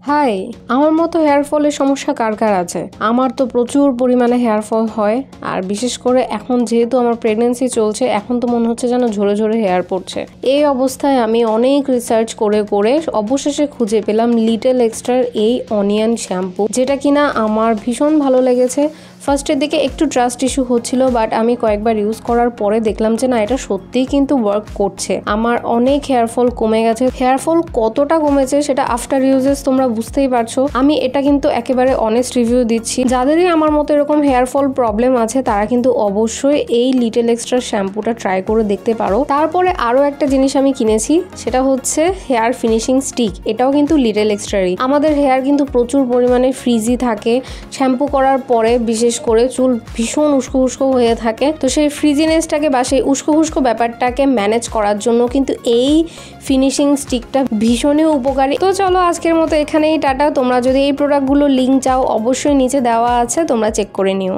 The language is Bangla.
হাই, আমার মতো হেয়ার ফলের সমস্যা কার কার আছে? আমার তো প্রচুর পরিমাণে হেয়ার ফল হয়, আর বিশেষ করে এখন যেহেতু আমার প্রেগন্যান্সি চলছে, এখন তো মনে হচ্ছে যেন ঝরে ঝরে হেয়ার পড়ছে। এই অবস্থায় আমি অনেক রিসার্চ করে অবশেষে খুঁজে পেলাম লিটল এক্সট্রার এই অনিয়ন শ্যাম্পু, যেটা কিনা আমার ভীষণ ভালো লেগেছে। ফার্স্টের দিকে একটু ট্রাস্ট ইস্যু হচ্ছিল, বাট আমি কয়েকবার ইউজ করার পরে দেখলাম যে না, এটা সত্যিই কিন্তু ওয়ার্ক করছে। আমার অনেক হেয়ার ফল কমে গেছে। হেয়ার ফল কতটা কমেছে সেটা আফটার ইউজেস তোমরা বুঝতেই পারছো। আমি এটা কিন্তু একেবারে অনেস্ট রিভিউ দিচ্ছি। যাদেরই আমার মতো এরকম হেয়ার ফল প্রবলেম আছে তারা কিন্তু অবশ্যই এই লিটল এক্সট্রা শ্যাম্পুটা ট্রাই করে দেখতে পারো। তারপরে আরো একটা জিনিস আমি কিনেছি, সেটা হচ্ছে হেয়ার ফিনিশিং স্টিক। এটাও কিন্তু লিটল এক্সট্রারই। আমাদের হেয়ার কিন্তু প্রচুর পরিমাণে ফ্রিজি থাকে, শ্যাম্পু করার পরে বিশেষ করে চুল ভীষণ উস্কো উস্কো হয়ে থাকে। তো সেই ফ্রিজিনেসটাকে বা সেই উস্কো উস্কো ব্যাপারটাকে ম্যানেজ করার জন্য কিন্তু এই ফিনিশিং স্টিকটা ভীষণই উপকারী। তো চলো আজকের মতো এখানেই টাটা। তোমরা যদি এই প্রোডাক্টগুলো লিঙ্ক চাও অবশ্যই নিচে দেওয়া আছে, তোমরা চেক করে নিও।